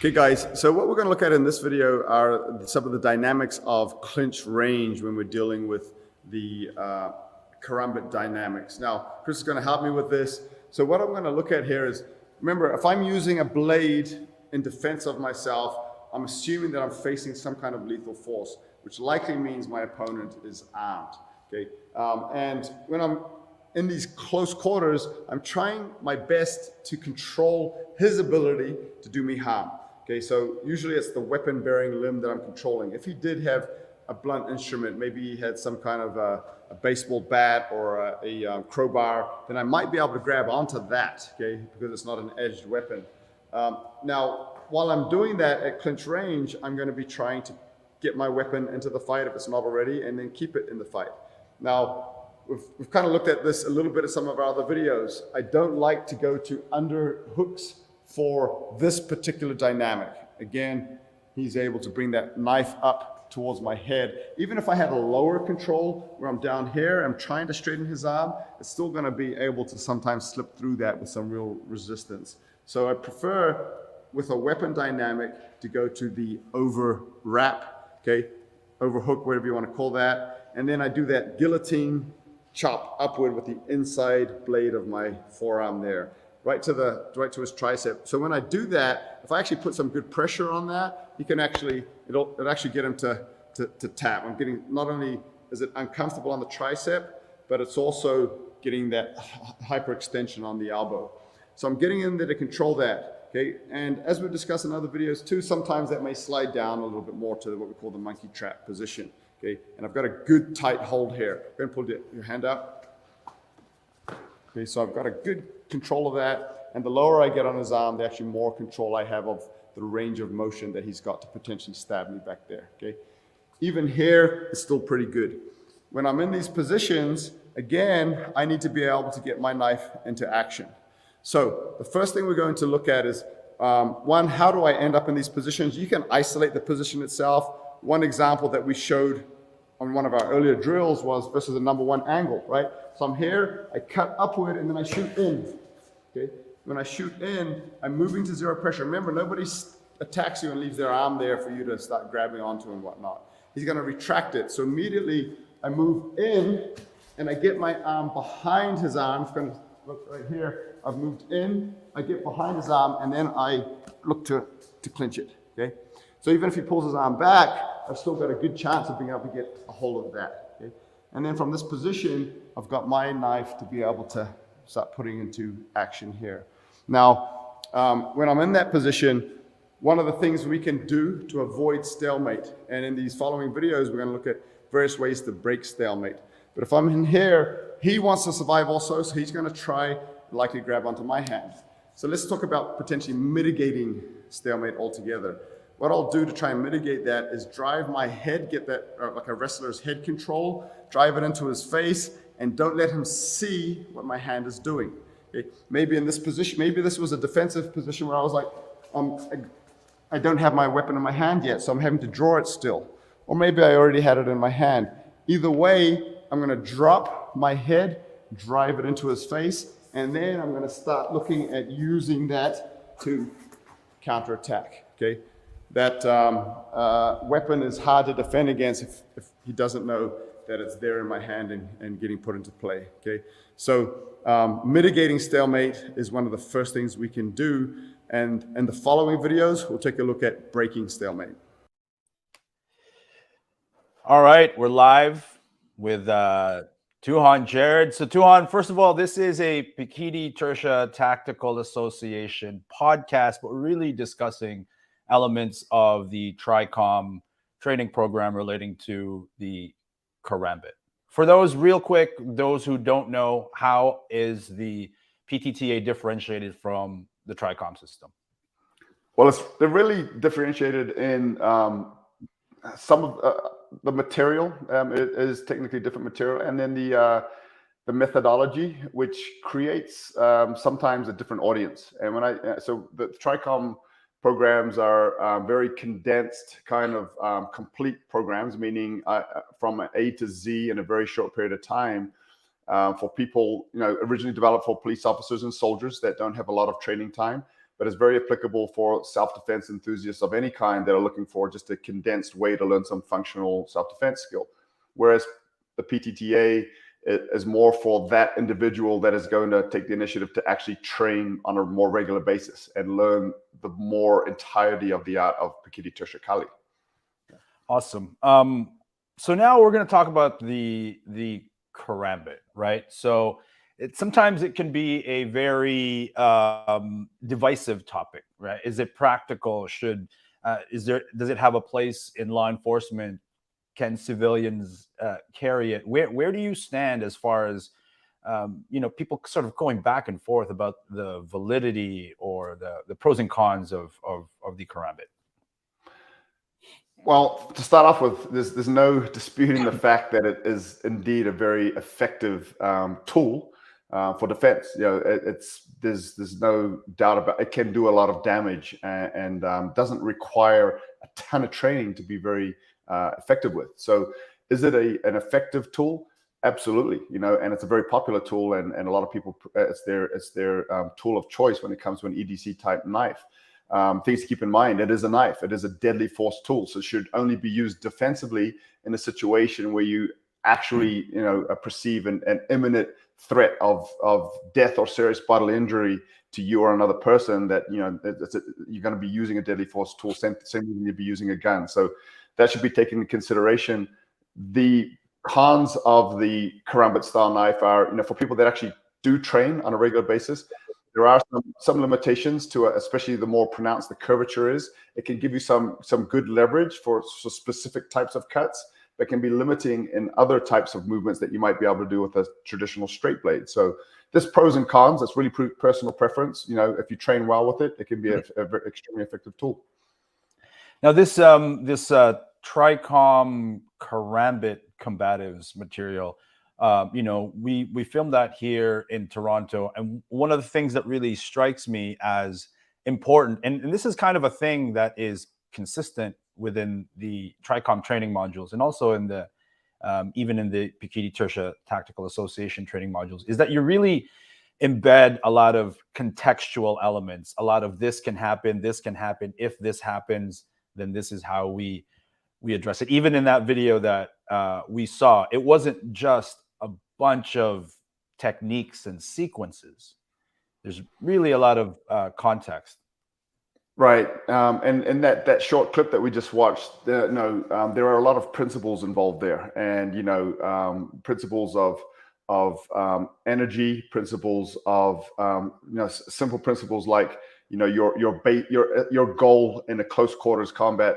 Okay, guys, so what we're going to look at in this video are some of the dynamics of clinch range when we're dealing with the Karambit dynamics. Now, Chris is going to help me with this. So what I'm going to look at here is, remember, if I'm using a blade in defense of myself, I'm assuming that I'm facing some kind of lethal force, which likely means my opponent is armed. Okay, and when I'm in these close quarters, I'm trying my best to control his ability to do me harm. Okay, so usually it's the weapon-bearing limb that I'm controlling. If he did have a blunt instrument, maybe he had some kind of a baseball bat or a crowbar, then I might be able to grab onto that, okay, because it's not an edged weapon. Now, while I'm doing that at clinch range, I'm going to be trying to get my weapon into the fight if it's not already, and then keep it in the fight. Now, we've kind of looked at this a little bit in some of our other videos. I don't like to go to under hooks for this particular dynamic. Again, he's able to bring that knife up towards my head. Even if I had a lower control where I'm down here, I'm trying to straighten his arm, it's still going to be able to sometimes slip through that with some real resistance. So I prefer, with a weapon dynamic, to go to the over wrap, okay, over hook, whatever you want to call that. And then I do that guillotine chop upward with the inside blade of my forearm there, right to his tricep. So when I do that, if I actually put some good pressure on that, he can actually, it'll actually get him to tap. I'm getting, not only is it uncomfortable on the tricep, but it's also getting that hyperextension on the elbow. So I'm getting in there to control that, okay? And as we've discussed in other videos too, sometimes that may slide down a little bit more to what we call the monkey trap position. Okay, and I've got a good tight hold here. Go and pull your hand up. Okay, so I've got a good control of that. And the lower I get on his arm, the actually more control I have of the range of motion that he's got to potentially stab me back there. Okay, even here, it's still pretty good. When I'm in these positions, again, I need to be able to get my knife into action. So the first thing we're going to look at is, one, how do I end up in these positions? You can isolate the position itself. One example that we showed on one of our earlier drills was versus the #1 angle, right? So I'm here, I cut upward, and then I shoot in, okay? When I shoot in, I'm moving to zero pressure. Remember, nobody attacks you and leaves their arm there for you to start grabbing onto and whatnot. He's gonna retract it. So immediately, I move in, and I get my arm behind his arm. It's gonna look right here. I've moved in, I get behind his arm, and then I look to clinch it, okay? So even if he pulls his arm back, I've still got a good chance of being able to get a hold of that. Okay? And then from this position, I've got my knife to be able to start putting into action here. Now, when I'm in that position, one of the things we can do to avoid stalemate, and in these following videos, we're going to look at various ways to break stalemate. But if I'm in here, he wants to survive also, so he's going to try, likely grab onto my hand. So let's talk about potentially mitigating stalemate altogether. What I'll do to try and mitigate that is drive my head, get that, like a wrestler's head control, drive it into his face, and don't let him see what my hand is doing. Okay? Maybe in this position, maybe this was a defensive position where I was like, I don't have my weapon in my hand yet, so I'm having to draw it still. Or maybe I already had it in my hand. Either way, I'm gonna drop my head, drive it into his face, and then I'm gonna start looking at using that to counterattack, okay? That weapon is hard to defend against if he doesn't know that it's there in my hand and getting put into play, okay? So mitigating stalemate is one of the first things we can do, and in the following videos, we'll take a look at breaking stalemate. All right, we're live with Tuhon Jared. So Tuhon, first of all, this is a Pikiti Tertia Tactical Association podcast, but we're really discussing elements of the TRICOM training program relating to the Karambit. For those real quick, those who don't know, how is the PTTA differentiated from the TRICOM system? Well, they're really differentiated in some of the material. It is technically different material, and then the methodology, which creates sometimes a different audience. And so the TRICOM programs are very condensed, kind of complete programs, meaning from A to Z in a very short period of time for people, originally developed for police officers and soldiers that don't have a lot of training time. but it's very applicable for self-defense enthusiasts of any kind that are looking for just a condensed way to learn some functional self-defense skill. Whereas the PTTA is more for that individual that is going to take the initiative to actually train on a more regular basis and learn the more entirety of the art of Pikiti Tusha Kali. Awesome. So now we're going to talk about the Karambit, right? So sometimes it can be a very divisive topic, right? Is it practical? Does it have a place in law enforcement? Can civilians carry it? Where do you stand as far as people sort of going back and forth about the validity or the pros and cons of the Karambit? Well, to start off with, there's no disputing the fact that it is indeed a very effective tool for defense. There's no doubt about it. It can do a lot of damage and doesn't require a ton of training to be very effective with. So is it an effective tool? Absolutely, and it's a very popular tool, and a lot of people, it's their tool of choice when it comes to an EDC type knife. Things to keep in mind: it is a knife. It is a deadly force tool, so it should only be used defensively in a situation where you actually, perceive an imminent threat of death or serious bodily injury to you or another person. That you're going to be using a deadly force tool, same when you'd be using a gun. So that should be taken into consideration. The cons of the Karambit style knife are, for people that actually do train on a regular basis, there are some limitations to it, especially the more pronounced the curvature is. It can give you some good leverage for specific types of cuts, but can be limiting in other types of movements that you might be able to do with a traditional straight blade. So there's pros and cons. It's really personal preference. If you train well with it, it can be a very extremely effective tool. Now this Tricom Karambit Combatives material, we filmed that here in Toronto, and one of the things that really strikes me as important, and this is kind of a thing that is consistent within the Tricom training modules, and also in the even in the Pikiti Tusha Tactical Association training modules, is that you really embed a lot of contextual elements. A lot of this can happen. If this happens, then this is how we address it. Even in that video that we saw, it wasn't just a bunch of techniques and sequences. There's really a lot of context. Right, and that short clip that we just watched, there are a lot of principles involved there, and principles of energy, principles of simple principles like your goal in a close quarters combat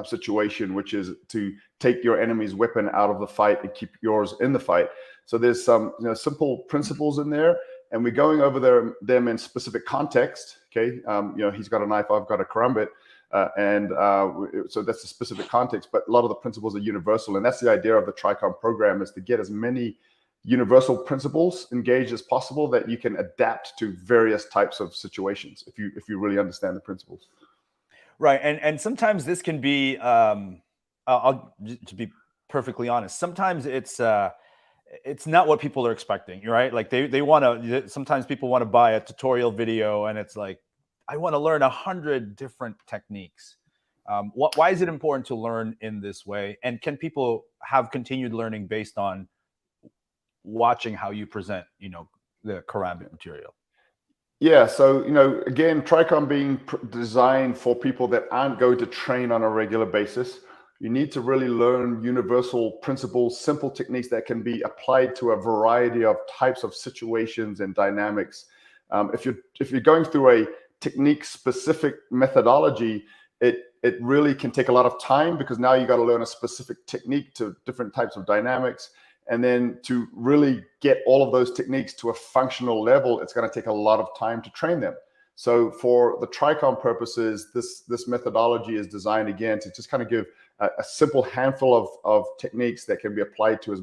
situation, which is to take your enemy's weapon out of the fight and keep yours in the fight. So there's some simple principles in there, and we're going over them in specific context. Okay, he's got a knife, I've got a Karambit, so that's a specific context. But a lot of the principles are universal, and that's the idea of the Tricom program, is to get as many universal principles engaged as possible that you can adapt to various types of situations if you really understand the principles. Right, and sometimes this can be, to be perfectly honest, sometimes it's not what people are expecting, right? Like they want to. Sometimes people want to buy a tutorial video, and it's like, I want to learn 100 different techniques. Why is it important to learn in this way? And can people have continued learning based on watching how you present, the Karambit material? Yeah, so again, Tricom being designed for people that aren't going to train on a regular basis, you need to really learn universal principles, simple techniques that can be applied to a variety of types of situations and dynamics. If you're going through a technique-specific methodology, it really can take a lot of time, because now you got to learn a specific technique to different types of dynamics. And then to really get all of those techniques to a functional level, it's going to take a lot of time to train them. So for the Tricom purposes, this methodology is designed, again, to just kind of give a simple handful of techniques that can be applied to as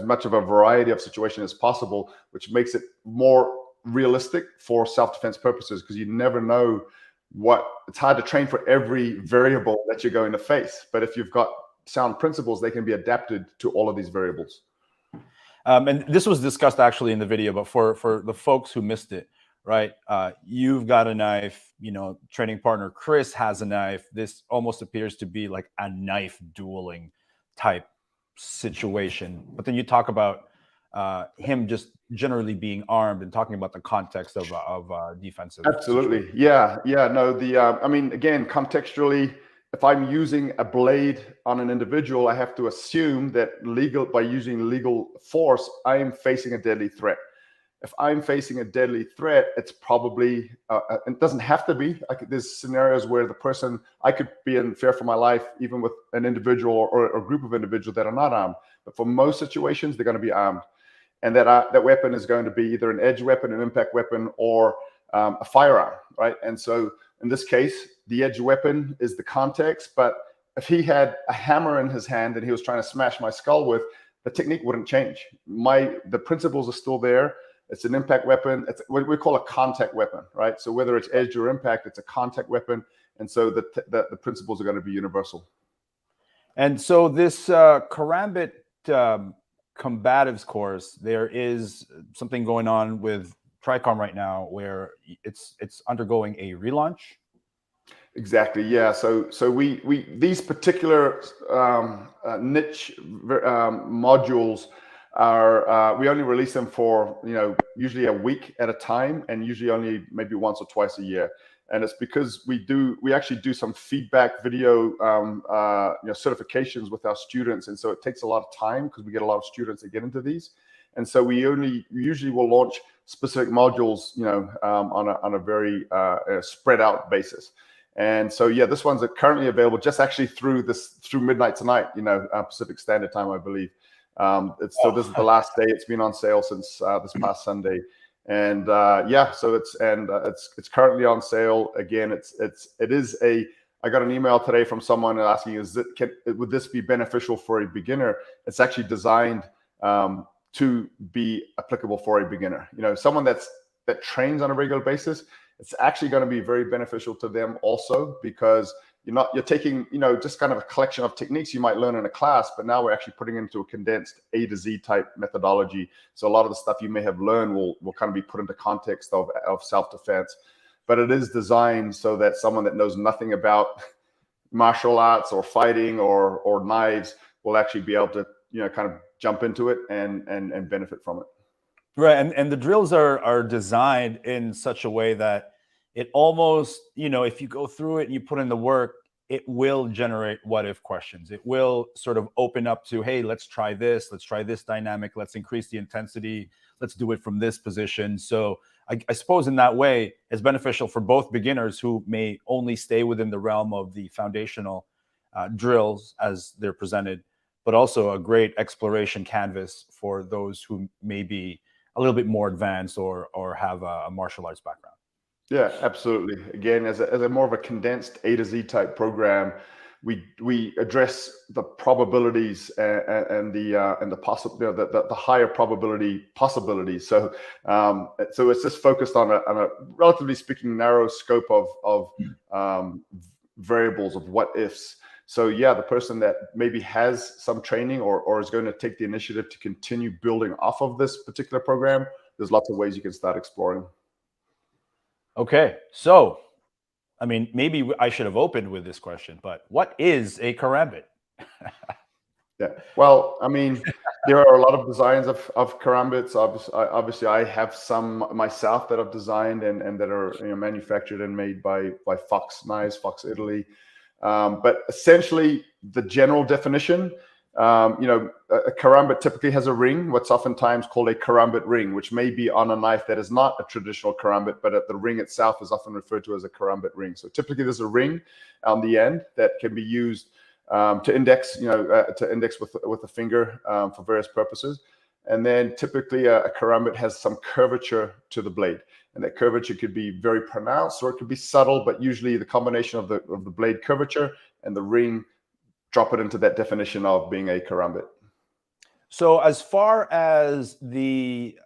much of a variety of situations as possible, which makes it more realistic for self-defense purposes, because you never know it's hard to train for every variable that you're going to face. But if you've got sound principles, they can be adapted to all of these variables. And this was discussed actually in the video, but for the folks who missed it, right? You've got a knife, training partner Chris has a knife. This almost appears to be like a knife dueling type situation. But then you talk about him just generally being armed and talking about the context of defensive situation. Absolutely. Yeah. Yeah. No, I mean, again, contextually, if I'm using a blade on an individual, I have to assume that by using legal force, I am facing a deadly threat. If I'm facing a deadly threat, it's probably, it doesn't have to be. There's scenarios where I could be in fear for my life, even with an individual or a group of individuals that are not armed. But for most situations, they're going to be armed. And that weapon is going to be either an edge weapon, an impact weapon, or a firearm, right? And so in this case, the edge weapon is the context, but if he had a hammer in his hand and he was trying to smash my skull with, the technique wouldn't change. The principles are still there. It's an impact weapon. It's what we call a contact weapon, right? So whether it's edge or impact, it's a contact weapon. And so the principles are going to be universal. And so this Karambit Combatives course, there is something going on with Tricom right now where it's undergoing a relaunch. Exactly. Yeah. So we these particular niche modules are we only release them for usually a week at a time, and usually only maybe once or twice a year. And it's because we actually do some feedback video certifications with our students, and so it takes a lot of time because we get a lot of students that get into these. And so we usually will launch specific modules on a very spread out basis. And so, yeah, this one's currently available just actually through midnight tonight, Pacific Standard Time, I believe. So this is the last day. It's been on sale since this past Sunday, and so it's currently on sale again. I got an email today from someone asking, would this be beneficial for a beginner? It's actually designed to be applicable for a beginner. Someone that trains on a regular basis. It's actually going to be very beneficial to them also, because you're taking, just kind of a collection of techniques you might learn in a class, but now we're actually putting into a condensed A to Z type methodology. So a lot of the stuff you may have learned will kind of be put into context of self-defense, but it is designed so that someone that knows nothing about martial arts or fighting or knives will actually be able to, kind of jump into it and benefit from it. Right. And the drills are designed in such a way that it almost, if you go through it and you put in the work, it will generate what if questions. It will sort of open up to, hey, let's try this dynamic, let's increase the intensity, let's do it from this position. So I suppose in that way, it's beneficial for both beginners who may only stay within the realm of the foundational drills as they're presented, but also a great exploration canvas for those who may be a little bit more advanced or have a martial arts background. Yeah, absolutely. Again, as a more of a condensed A to Z type program, we address the probabilities and the possible, the higher probability possibilities. So it's just focused on a relatively speaking narrow scope of variables of what ifs. So yeah, the person that maybe has some training or is going to take the initiative to continue building off of this particular program, there's lots of ways you can start exploring. Okay, so, I mean, maybe I should have opened with this question, but what is a Karambit? Yeah, well, I mean, there are a lot of designs of Karambits. Obviously, I have some myself that I've designed and that are manufactured and made by Fox Knives, Fox Italy. But essentially, the general definition, a karambit typically has a ring, what's oftentimes called a karambit ring, which may be on a knife that is not a traditional karambit, but the ring itself is often referred to as a karambit ring. So typically there's a ring on the end that can be used to index, with a finger for various purposes. And then typically a karambit has some curvature to the blade. And that curvature could be very pronounced or it could be subtle, but usually the combination of the blade curvature and the ring drop it into that definition of being a karambit. So as far as the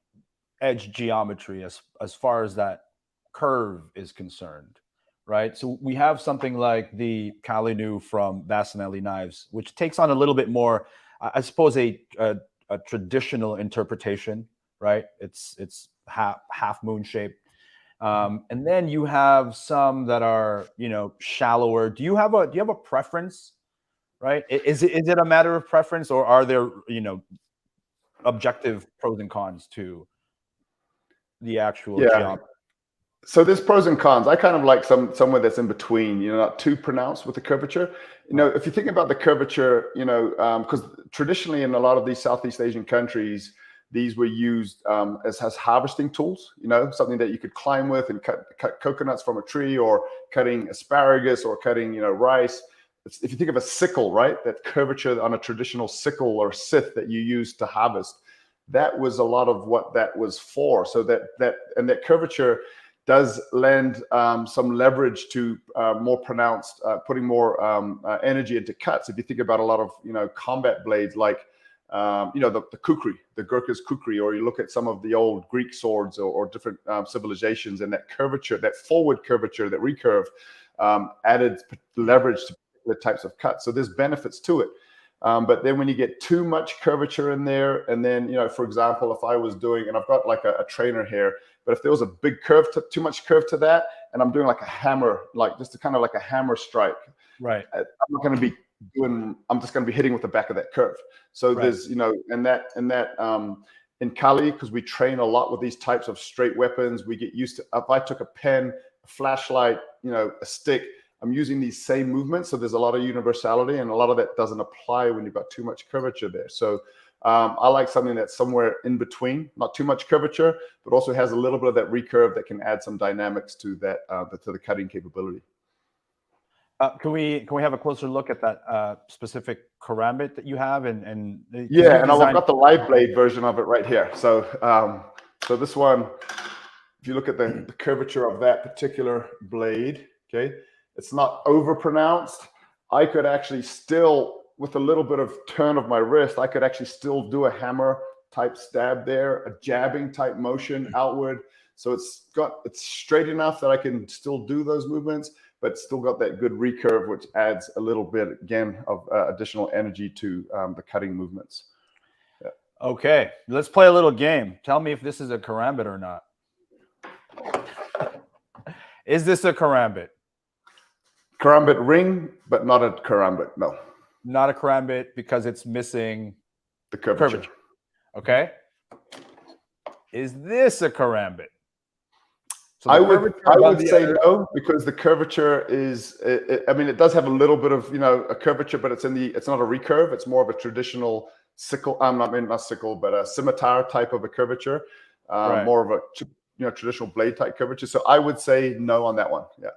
edge geometry, as far as that curve is concerned, right? So we have something like the Kalinu from Basinelli Knives, which takes on a little bit more, I suppose, a traditional interpretation, right? It's half moon shape. And then you have some that are, shallower. Do you have a preference, right? Is it a matter of preference, or are there, objective pros and cons to the actual Yeah. geometry? So there's pros and cons. I kind of like somewhere that's in between, not too pronounced with the curvature. Right. If you think about the curvature, because traditionally in a lot of these Southeast Asian countries, these were used as harvesting tools, something that you could climb with and cut coconuts from a tree, or cutting asparagus, or cutting, rice. If you think of a sickle, right, that curvature on a traditional sickle or scythe that you use to harvest, that was a lot of what that was for. So that curvature does lend some leverage to more pronounced, putting more energy into cuts. If you think about a lot of combat blades, like the kukri, the Gurkha's kukri, or you look at some of the old Greek swords, or different civilizations, and that curvature, that forward curvature, that recurve, added leverage to the types of cuts. So there's benefits to it. But then when you get too much curvature in there, and then, for example, if I was doing, and I've got like a trainer here, but if there was a big curve, too much curve to that, and I'm doing like a hammer, like just kind of like a hammer strike, Right. I'm not going to be doing, I'm just going to be hitting with the back of that curve. So there's, in Kali, because we train a lot with these types of straight weapons, we get used to, if I took a pen, a flashlight, a stick, I'm using these same movements. So there's a lot of universality, and a lot of that doesn't apply when you've got too much curvature there. So I like something that's somewhere in between, not too much curvature, but also has a little bit of that recurve that can add some dynamics to that, to the cutting capability. Can we have a closer look at that specific karambit that you have? And yeah, and I've got the live blade version of it right here. So so this one, if you look at the curvature of that particular blade, okay, it's not over pronounced. I could actually still, with a little bit of turn of my wrist, I could actually still do a hammer type stab there, a jabbing type motion outward. So it's straight enough that I can still do those movements, but still got that good recurve, which adds a little bit, again, of additional energy to the cutting movements. Yeah. Okay, let's play a little game. Tell me if this is a karambit or not. Is this a karambit? Karambit ring, but not a karambit, no. Not a karambit because it's missing the curvature. Okay. Is this a karambit? So I would say no, because the curvature is, I mean, it does have a little bit of, a curvature, but it's not a recurve. It's more of a traditional sickle. Not sickle, but a scimitar type of a curvature, right. More of a, traditional blade type curvature. So I would say no on that one. Yeah.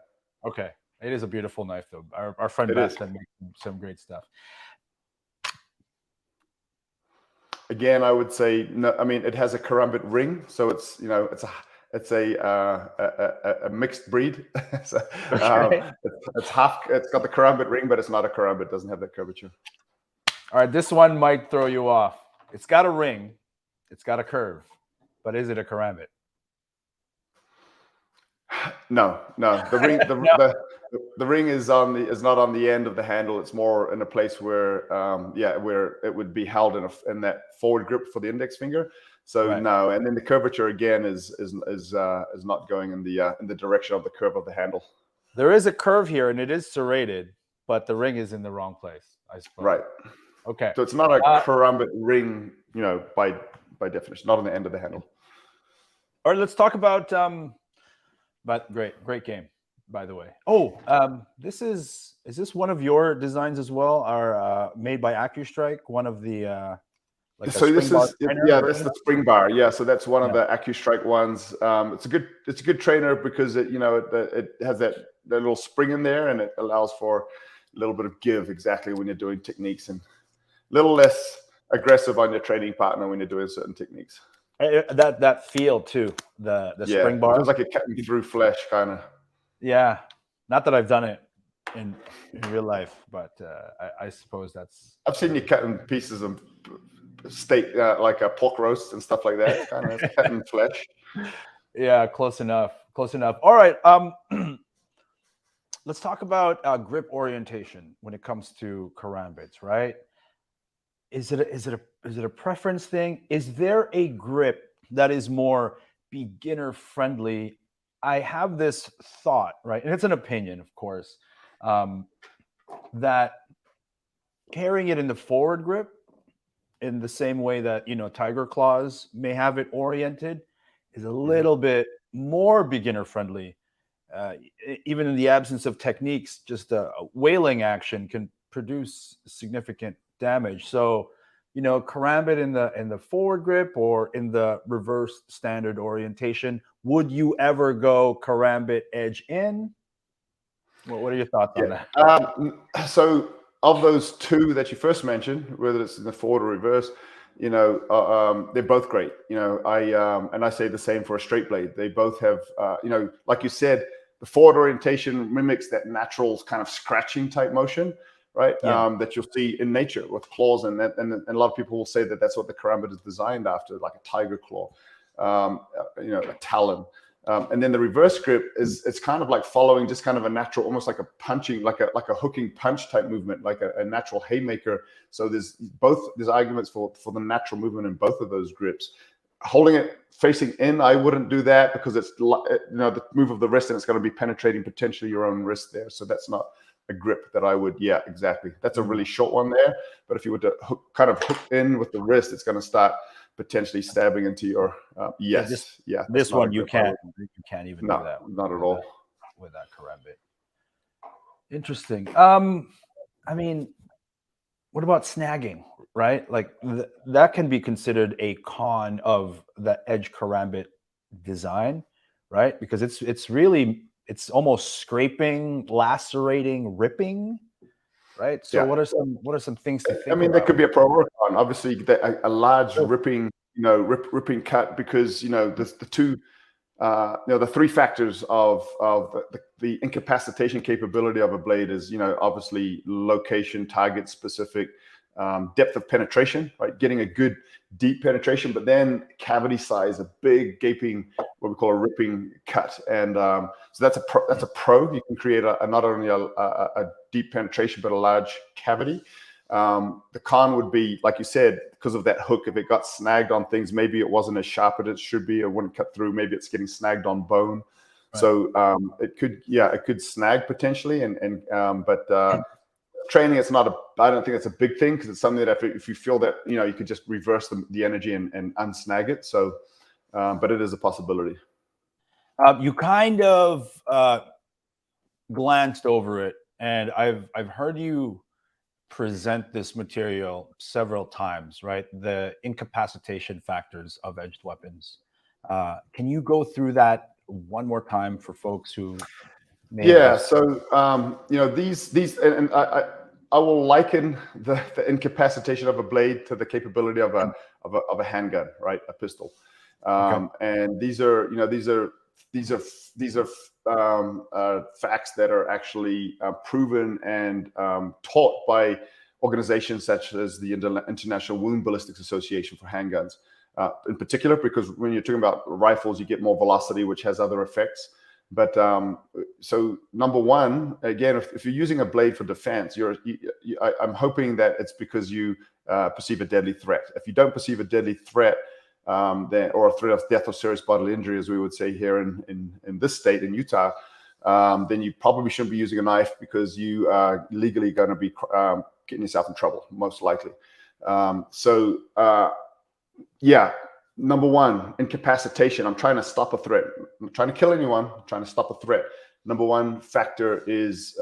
Okay. It is a beautiful knife, though. Our friend Best makes some great stuff. Again, I would say no. I mean, it has a karambit ring, so it's it's a mixed breed. So, okay. It's got the karambit ring, but it's not a karambit. It doesn't have that curvature. All right, this one might throw you off. It's got a ring, it's got a curve, but is it a karambit? No. The ring, the ring is not on the end of the handle. It's more in a place where, where it would be held in that forward grip for the index finger. So right. No, and then the curvature again is not going in the direction of the curve of the handle. There is a curve here, and it is serrated, but the ring is in the wrong place, I suppose. Right. Okay. So it's not a karambit ring, by definition, not on the end of the handle. All right, let's talk about. But great game, by the way. Oh, is this one of your designs as well? Are made by AccuStrike, one of the so this is that's the spring bar. Yeah, so that's one of the AccuStrike ones. It's a good trainer because it has that little spring in there, and it allows for a little bit of give exactly when you're doing techniques, and a little less aggressive on your training partner when you're doing certain techniques. That feel too, the spring bar. It feels like you're cutting through flesh, kind of. Yeah, not that I've done it in real life, but I suppose that's. I've seen you cutting pieces of steak, like a pork roast and stuff like that, kind of cutting flesh. Yeah, close enough. All right, let's talk about grip orientation when it comes to karambits, right? Is it a preference thing? Is there a grip that is more beginner friendly I have this thought, right? And it's an opinion, of course, um, that carrying it in the forward grip in the same way that, tiger claws may have it oriented is a Mhm. little bit more beginner friendly. Even in the absence of techniques, just a whaling action can produce significant damage. So, karambit in the forward grip or in the reverse standard orientation. Would you ever go karambit edge in? What are your thoughts Yeah. on that? So of those two that you first mentioned, whether it's in the forward or reverse, they're both great. And I say the same for a straight blade. They both have, like you said, the forward orientation mimics that natural kind of scratching type motion, right? Yeah. That you'll see in nature with claws, and a lot of people will say that that's what the karambit is designed after, like a tiger claw, a talon. And then the reverse grip is it's kind of like following just kind of a natural, almost like a punching, like a hooking punch type movement, like a natural haymaker. So there's arguments for the natural movement in both of those grips. Holding it facing in, I wouldn't do that because it's the move of the wrist and it's going to be penetrating potentially your own wrist there. So that's not a grip that I would. Yeah, exactly. That's a really short one there. But if you were to kind of hook in with the wrist, it's going to start potentially stabbing into your Yeah, this that's this not a one you grip I can't would. you can't even do No, that not at with that all. with that karambit. Interesting. I mean, what about snagging, right? Like that can be considered a con of the edge karambit design, right? Because it's almost scraping, lacerating, ripping, right? So Yeah, what are some things to I think mean, there about? could be a pro or a con. Obviously, a large Sure. ripping, ripping cut because the two, the three factors of the incapacitation capability of a blade is obviously location, target specific, depth of penetration, right? Getting a good deep penetration, but then cavity size, a big gaping, what we call a ripping cut, and so that's a pro. You can create not only a deep penetration but a large cavity. The con would be, like you said, because of that hook, if it got snagged on things, maybe it wasn't as sharp as it should be, it wouldn't cut through, maybe it's getting snagged on bone. Right. So it could snag potentially, but training, I don't think it's a big thing because it's something that if you feel that you could just reverse the energy and unsnag it. So but it is a possibility. You kind of glanced over it, and I've heard you present this material several times, right? The incapacitation factors of edged weapons. Can you go through that one more time for folks who may have Yeah. missed? So these and I will liken the incapacitation of a blade to the capability of a handgun, right? A pistol. Okay. And these are facts that are actually proven and taught by organizations such as the International Wound Ballistics Association for handguns, in particular, because when you're talking about rifles, you get more velocity, which has other effects. But so number one, again, if you're using a blade for defense, I'm hoping that it's because you perceive a deadly threat. If you don't perceive a deadly threat, or a threat of death or serious bodily injury, as we would say here in this state, in Utah, then you probably shouldn't be using a knife because you are legally going to be getting yourself in trouble, most likely. Yeah, number one, incapacitation. I'm trying to stop a threat. I'm not trying to kill anyone. I'm trying to stop a threat. Number one factor is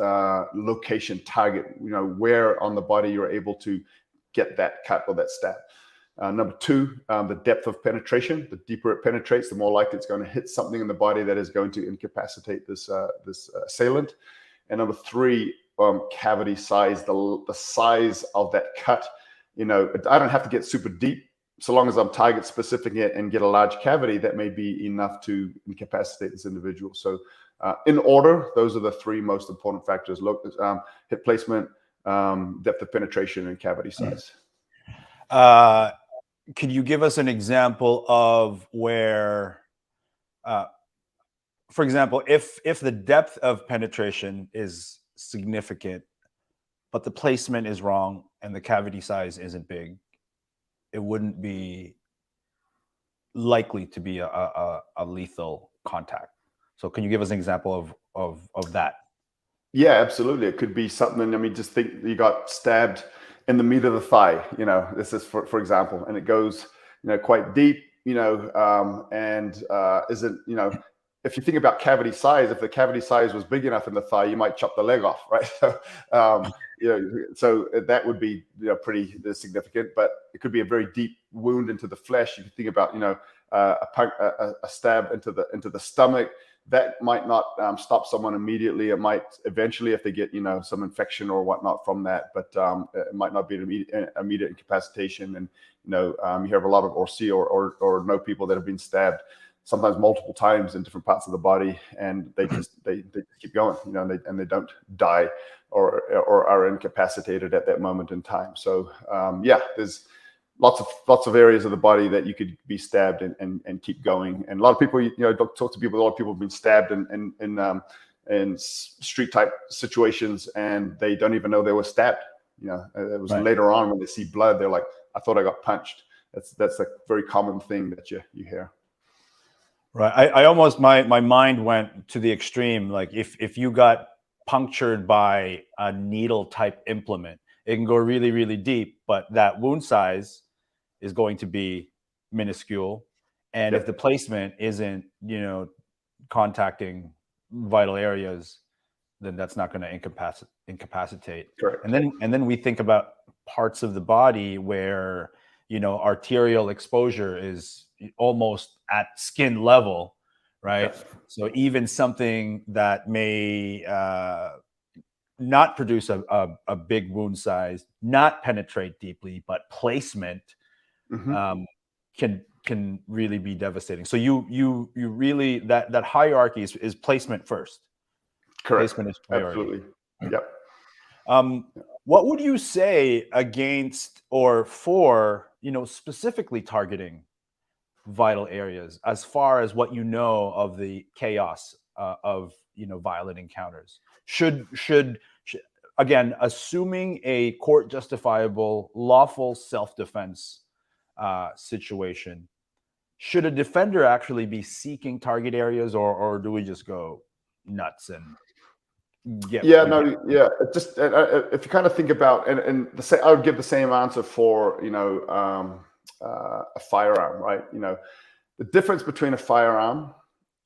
location, target. Where on the body you're able to get that cut or that stab. Number two, the depth of penetration. The deeper it penetrates, the more likely it's going to hit something in the body that is going to incapacitate this assailant. And number three, cavity size. The size of that cut. I don't have to get super deep. So long as I'm target specific it and get a large cavity, that may be enough to incapacitate this individual. So in order, those are the three most important factors: hip placement, depth of penetration, and cavity size. Could you give us an example of where, for example, if the depth of penetration is significant, but the placement is wrong and the cavity size isn't big, it wouldn't be likely to be a lethal contact. So can you give us an example of that? Yeah, absolutely. It could be something. I mean, just think you got stabbed in the meat of the thigh. This is for example, and it goes quite deep. And isn't if you think about cavity size, if the cavity size was big enough in the thigh, you might chop the leg off, right? So that would be pretty significant. But it could be a very deep wound into the flesh. You can think about a stab into the stomach. That might not stop someone immediately. It might eventually, if they get some infection or whatnot from that, but it might not be an immediate incapacitation. And you have a lot of or see or know people that have been stabbed sometimes multiple times in different parts of the body, and they just keep going, and they don't die or are incapacitated at that moment in time. So there's lots of areas of the body that you could be stabbed and keep going. And a lot of people, talk to people. A lot of people have been stabbed in street type situations, and they don't even know they were stabbed. It was later on when they see blood, they're like, "I thought I got punched." That's a very common thing that you hear. Right. I almost my mind went to the extreme. Like if you got punctured by a needle type implement, it can go really, really deep, but that wound size is going to be minuscule. And if the placement isn't, contacting vital areas, then that's not going to incapacitate. Correct. And then we think about parts of the body where, arterial exposure is almost at skin level, right? Yes. So even something that may not produce a big wound size, not penetrate deeply, but placement can really be devastating. So you really that hierarchy is placement first. Correct. Placement is priority. Absolutely. Yep. What would you say against or for specifically targeting vital areas as far as what you know of the chaos of violent encounters? Should again, assuming a court justifiable lawful self-defense situation, should a defender actually be seeking target areas, or do we just go nuts and get just if you kind of think about and I would give the same answer for a firearm, right? The difference between a firearm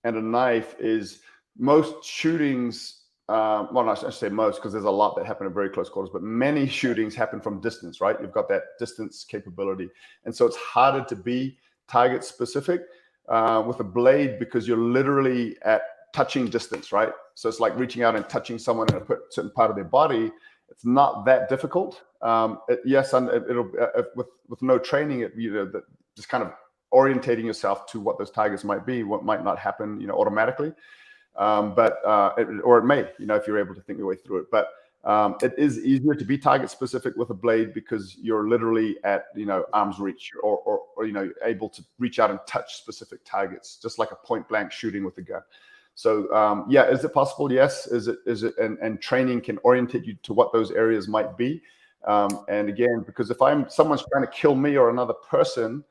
and a knife is most shootings, well, not I should say most, because there's a lot that happen in very close quarters, but many shootings happen from distance, right? You've got that distance capability. And so it's harder to be target specific with a blade because you're literally at touching distance, right? So it's like reaching out and touching someone in a certain part of their body. It's not that difficult. Yes, and it'll with no training, just kind of orientating yourself to what those targets might be, what might not happen, automatically. Or it may, if you're able to think your way through it. But it is easier to be target specific with a blade because you're literally at arm's reach, or able to reach out and touch specific targets, just like a point blank shooting with a gun. So is it possible? Yes. Is it? And training can orientate you to what those areas might be. And again, because if someone's trying to kill me or another person,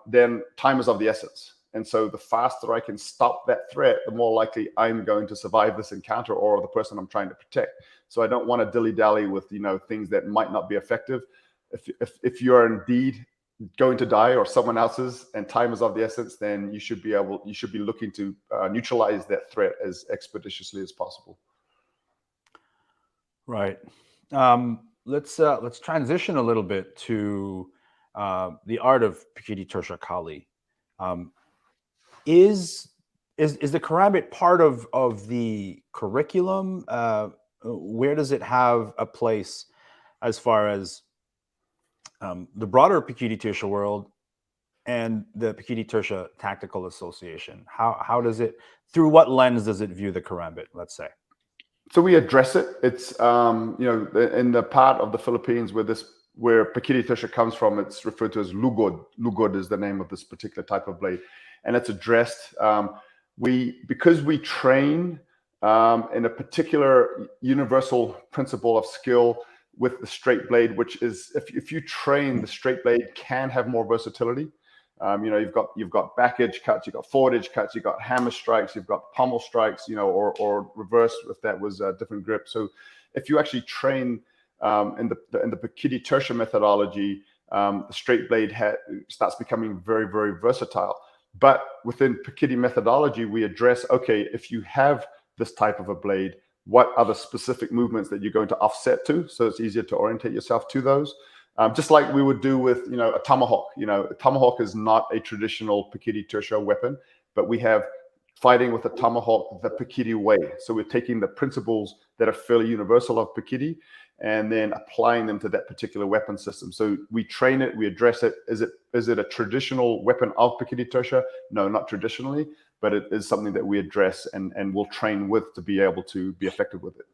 then time is of the essence. And so the faster I can stop that threat, the more likely I'm going to survive this encounter or the person I'm trying to protect. So I don't want to dilly-dally with things that might not be effective. If you're indeed going to die or someone else's and time is of the essence, then you should be looking to neutralize that threat as expeditiously as possible. Right. Let's transition a little bit to the art of Pikiti Tersha Kali. Is the Karambit part of the curriculum? Where does it have a place as far as the broader Pikiti Tersha world and the Pikiti Tersha Tactical Association? How does it, through what lens does it view the Karambit, let's say? So we address it. It's in the part of the Philippines where Pikiti Tersha comes from, it's referred to as lugod. Lugod is the name of this particular type of blade, and it's addressed. Because we train in a particular universal principle of skill with the straight blade, which is if you train, the straight blade can have more versatility. You've got back edge cuts, you've got forward edge cuts, you've got hammer strikes, you've got pommel strikes, or reverse if that was a different grip. So if you actually train in the Pikiti Tertia methodology, the straight blade starts becoming very, very versatile. But within Pikiti methodology, we address, okay, if you have this type of a blade, what are the specific movements that you're going to offset to? So it's easier to orientate yourself to those. Just like we would do with, a tomahawk. A tomahawk is not a traditional Pikiti Tertia weapon, but we have fighting with a tomahawk the Pikiti way. So we're taking the principles that are fairly universal of Pikiti and then applying them to that particular weapon system. So we train it, we address it. Is it a traditional weapon of Pikiti Tertia? No, not traditionally, but it is something that we address and will train with to be able to be effective with it.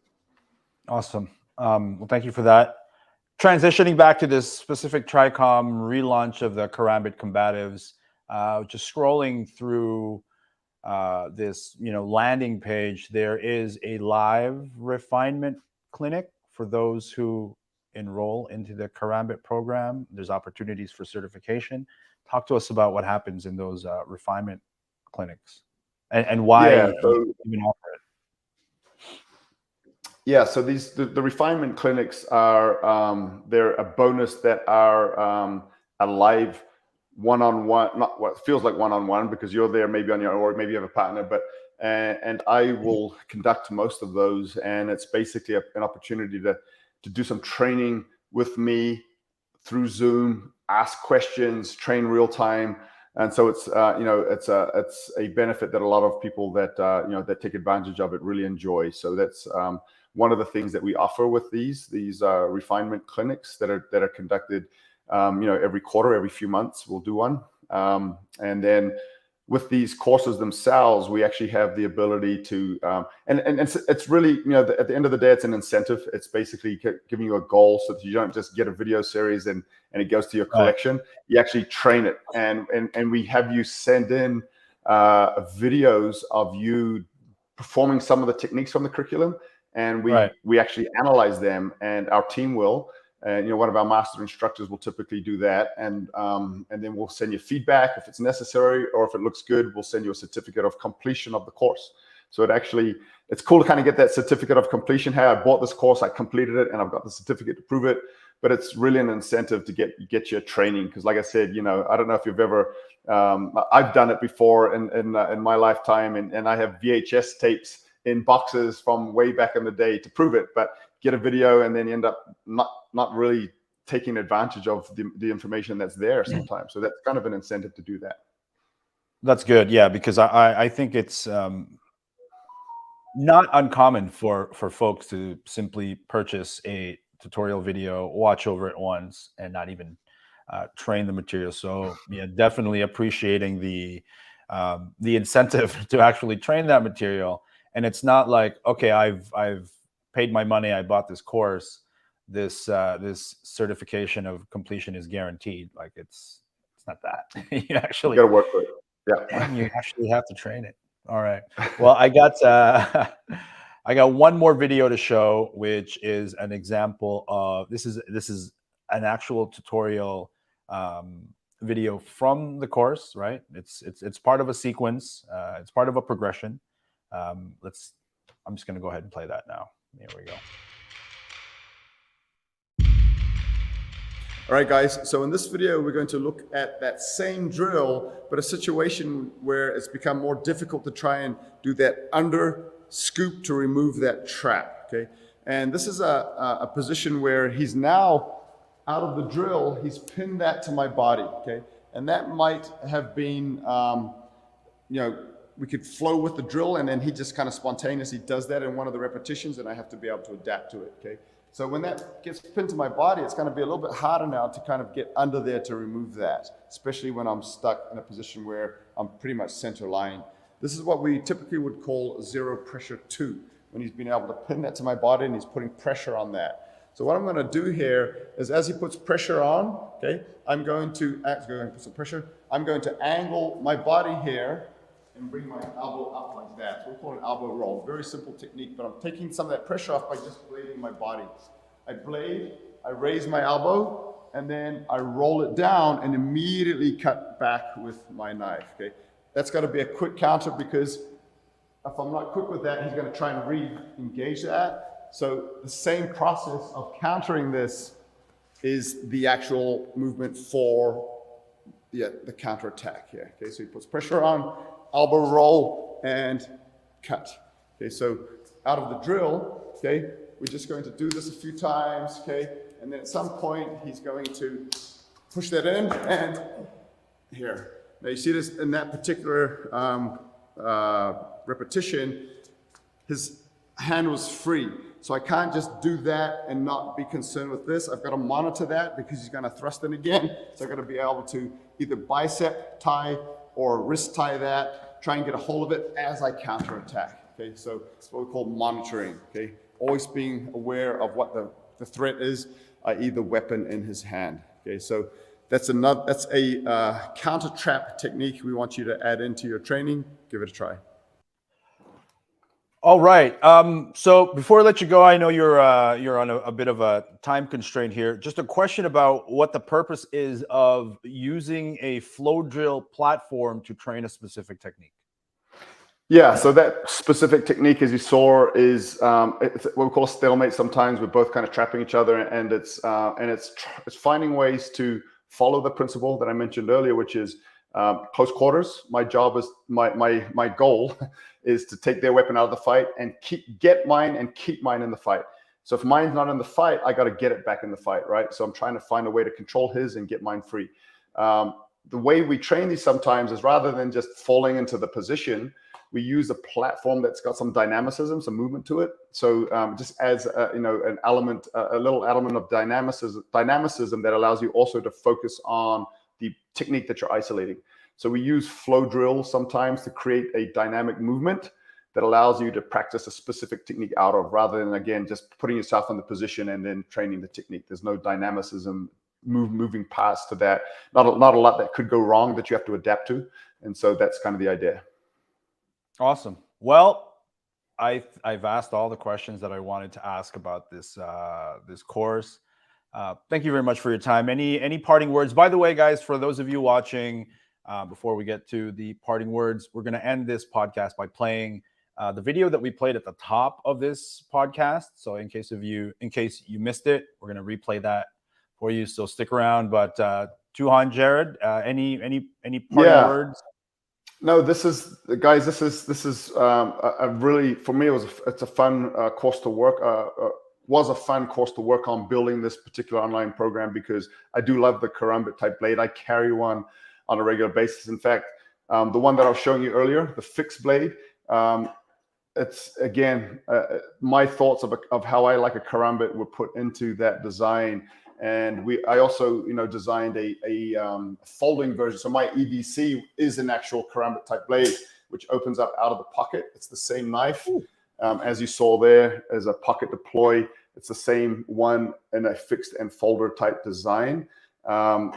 Awesome. Well, thank you for that. Transitioning back to this specific TRICOM relaunch of the Karambit Combatives, just scrolling through this landing page, there is a live refinement clinic for those who enroll into the Karambit program. There's opportunities for certification. Talk to us about what happens in those refinement clinics and why you even offer it. Yeah, so the refinement clinics are they're a bonus that are a live one-on-one, not what feels like one-on-one because you're there maybe on your own or maybe you have a partner, but and I will conduct most of those, and it's basically an opportunity to do some training with me through Zoom, ask questions, train real time. And so it's it's a benefit that a lot of people that that take advantage of it really enjoy. So that's one of the things that we offer with these refinement clinics that are conducted every quarter, every few months we'll do one. And then with these courses themselves, we actually have the ability to and it's really at the end of the day, it's an incentive. It's basically giving you a goal so that you don't just get a video series and it goes to your collection. Right. You actually train it, and we have you send in videos of you performing some of the techniques from the curriculum, and we actually analyze them, and our team will. And one of our master instructors will typically do that, and then we'll send you feedback if it's necessary, or if it looks good, we'll send you a certificate of completion of the course. So it's cool to kind of get that certificate of completion. Hey, I bought this course, I completed it, and I've got the certificate to prove it. But it's really an incentive to get your training, because, like I said, I don't know if you've ever, I've done it before in my lifetime, and I have VHS tapes in boxes from way back in the day to prove it. But get a video and then you end up not really taking advantage of the information that's there sometimes. So that's kind of an incentive to do that. That's good. Yeah, because I think it's not uncommon for folks to simply purchase a tutorial video, watch over it once, and not even train the material. So yeah, definitely appreciating the incentive to actually train that material. And it's not like, okay, I've paid my money, I bought this course, this certification of completion is guaranteed. Like it's not that. You actually got to work for it. Yeah, and you actually have to train it. All right. Well, I got one more video to show, which is an example of this is an actual tutorial video from the course, right? It's part of a sequence. It's part of a progression. I'm just going to go ahead and play that now. Here we go. All right, guys. So in this video, we're going to look at that same drill, but a situation where it's become more difficult to try and do that under scoop to remove that trap. Okay, and this is a position where he's now out of the drill. He's pinned that to my body. Okay, and that might have been, we could flow with the drill, and then he just kind of spontaneously does that in one of the repetitions, and I have to be able to adapt to it. Okay. So when that gets pinned to my body, it's going to be a little bit harder now to kind of get under there to remove that, especially when I'm stuck in a position where I'm pretty much center line. This is what we typically would call 0 pressure 2, when he's been able to pin that to my body and he's putting pressure on that. So what I'm going to do here is, as he puts pressure on, okay, I'm going to put some pressure. I'm going to angle my body here and bring my elbow up like that. So we'll call it an elbow roll. Very simple technique, but I'm taking some of that pressure off by just blading my body. I blade, I raise my elbow, and then I roll it down and immediately cut back with my knife, okay? That's gotta be a quick counter because if I'm not quick with that, he's gonna try and re-engage that. So the same process of countering this is the actual movement for the counter attack here. Okay, so he puts pressure on, elbow roll, and cut. Okay, so out of the drill, okay, we're just going to do this a few times, okay, and then at some point he's going to push that in and here. Now you see this in that particular repetition, his hand was free. So I can't just do that and not be concerned with this. I've got to monitor that because he's going to thrust in again. So I've got to be able to either bicep tie or wrist tie that, try and get a hold of it as I counterattack. Okay, so it's what we call monitoring. Okay, always being aware of what the threat is, i.e. the weapon in his hand. Okay, so that's a counter trap technique we want you to add into your training. Give it a try. All right. So before I let you go, I know you're on a bit of a time constraint here. Just a question about what the purpose is of using a flow drill platform to train a specific technique. Yeah, so that specific technique, as you saw, is it's what we call a stalemate. Sometimes we're both kind of trapping each other, and it's finding ways to follow the principle that I mentioned earlier, which is close quarters. My job is my goal is to take their weapon out of the fight and get mine and keep mine in the fight. So if mine's not in the fight, I got to get it back in the fight, right? So I'm trying to find a way to control his and get mine free. The way we train these sometimes is rather than just falling into the position, we use a platform that's got some dynamicism, some movement to it. So just adds an element, a little element of dynamicism that allows you also to focus on the technique that you're isolating. So we use flow drills sometimes to create a dynamic movement that allows you to practice a specific technique out of, rather than, again, just putting yourself in the position and then training the technique. There's no dynamicism moving past to that. Not a lot that could go wrong that you have to adapt to. And so that's kind of the idea. Awesome. Well, I've asked all the questions that I wanted to ask about this course. Thank you very much for your time. Any parting words? By the way, guys, for those of you watching, before we get to the parting words, we're going to end this podcast by playing the video that we played at the top of this podcast. So in case you missed it, we're going to replay that for you. So stick around. But Tuhon, Jared, any parting words? No, this is a really, for me, it's a fun course to work. Was a fun course to work on building this particular online program, because I do love the Karambit type blade. I carry one on a regular basis. In fact, the one that I was showing you earlier, the fixed blade, it's again my thoughts of how I like a Karambit were put into that design. And I also designed a folding version. So my EDC is an actual Karambit type blade, which opens up out of the pocket. It's the same knife. As you saw there, as a pocket deploy, it's the same one in a fixed and folder type design. So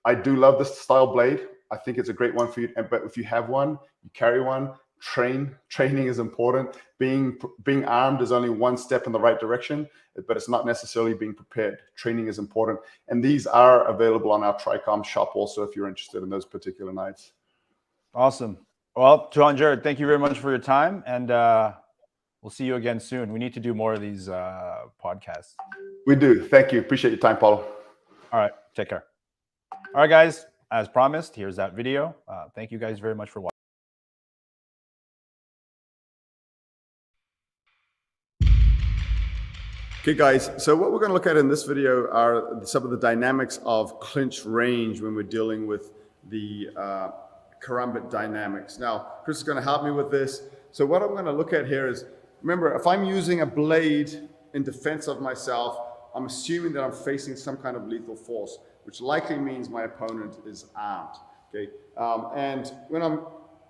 I do love this style blade. I think it's a great one for you. But if you have one, you carry one. Training is important. Being armed is only one step in the right direction, but it's not necessarily being prepared. Training is important. And these are available on our Tricom shop also, if you're interested in those particular knives. Awesome. Well, Tuhon, Jared, thank you very much for your time. And we'll see you again soon. We need to do more of these podcasts. We do. Thank you. Appreciate your time, Paulo. All right. Take care. All right, guys. As promised, here's that video. Thank you guys very much for watching. Okay, guys, so what we're going to look at in this video are some of the dynamics of clinch range when we're dealing with the Karambit dynamics. Now, Chris is going to help me with this. So what I'm going to look at here is, remember, if I'm using a blade in defense of myself, I'm assuming that I'm facing some kind of lethal force, which likely means my opponent is armed. Okay, and when I'm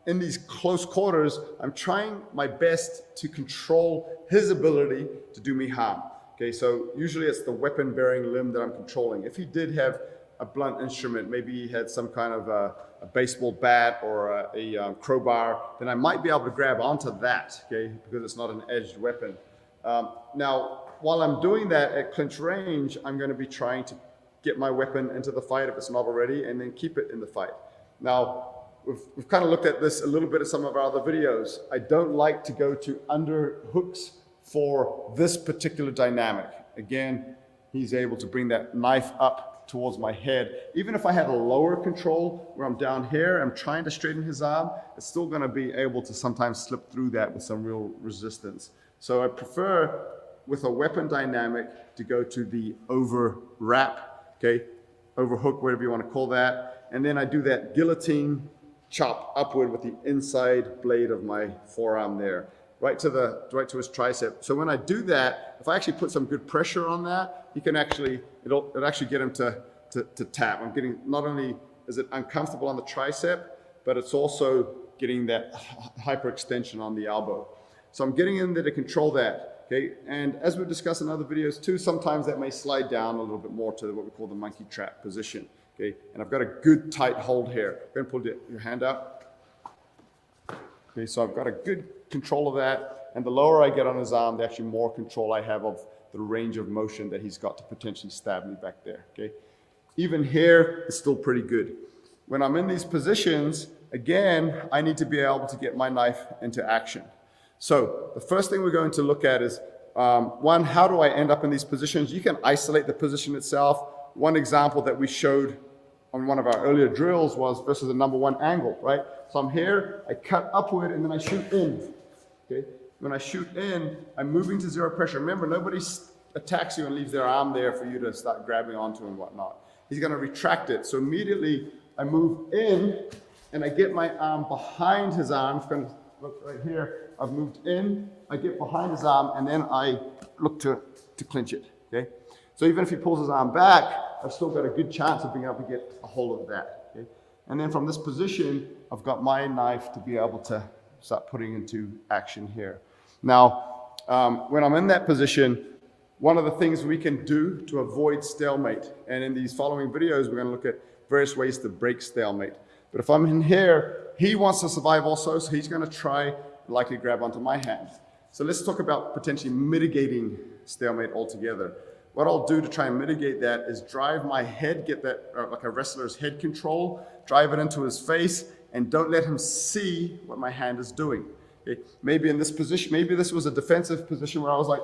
in these close quarters, I'm trying my best to control his ability to do me harm. Okay, so usually it's the weapon-bearing limb that I'm controlling. If he did have a blunt instrument, maybe he had some kind of a baseball bat or a crowbar, then I might be able to grab onto that, okay, because it's not an edged weapon. Now, while I'm doing that at clinch range, I'm going to be trying to get my weapon into the fight if it's not already, and then keep it in the fight. Now, we've kind of looked at this a little bit in some of our other videos. I don't like to go to under hooks for this particular dynamic. Again, he's able to bring that knife up towards my head. Even if I had a lower control where I'm down here, I'm trying to straighten his arm, it's still going to be able to sometimes slip through that with some real resistance. So I prefer with a weapon dynamic to go to the over wrap, okay, over hook, whatever you want to call that. And then I do that guillotine chop upward with the inside blade of my forearm there, right to his tricep. So when I do that, if I actually put some good pressure on that, you can actually, it'll actually get him to tap. I'm getting, not only is it uncomfortable on the tricep, but it's also getting that hyperextension on the elbow. So I'm getting in there to control that, okay? And as we discussed in other videos too, sometimes that may slide down a little bit more to what we call the monkey trap position, okay? And I've got a good tight hold here. Go and pull your hand up. Okay, so I've got a good control of that. And the lower I get on his arm, the actually more control I have of the range of motion that he's got to potentially stab me back there, okay? Even here, it's still pretty good. When I'm in these positions, again, I need to be able to get my knife into action. So the first thing we're going to look at is, one, how do I end up in these positions? You can isolate the position itself. One example that we showed on one of our earlier drills was versus the #1 angle, right? So I'm here, I cut upward, and then I shoot in, okay? When I shoot in, I'm moving to zero pressure. Remember, nobody attacks you and leaves their arm there for you to start grabbing onto and whatnot. He's gonna retract it. So immediately I move in, and I get my arm behind his arm. It's gonna look right here. I've moved in, I get behind his arm, and then I look to clinch it, okay? So even if he pulls his arm back, I've still got a good chance of being able to get a hold of that, okay? And then from this position, I've got my knife to be able to start putting into action here. Now, when I'm in that position, one of the things we can do to avoid stalemate, and in these following videos, we're gonna look at various ways to break stalemate. But if I'm in here, he wants to survive also, so he's gonna try, likely grab onto my hand. So let's talk about potentially mitigating stalemate altogether. What I'll do to try and mitigate that is drive my head, get that, like a wrestler's head control, drive it into his face, and don't let him see what my hand is doing. Okay? Maybe in this position, maybe this was a defensive position where I was like,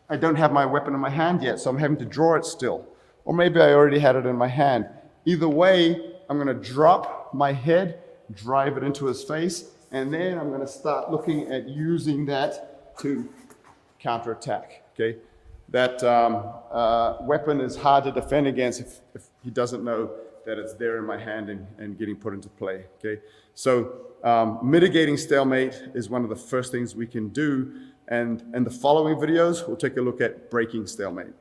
I don't have my weapon in my hand yet, so I'm having to draw it still. Or maybe I already had it in my hand. Either way, I'm gonna drop my head, drive it into his face, and then I'm gonna start looking at using that to counterattack, okay? That weapon is hard to defend against if he doesn't know that it's there in my hand and getting put into play, okay? So mitigating stalemate is one of the first things we can do, and in the following videos, we'll take a look at breaking stalemate.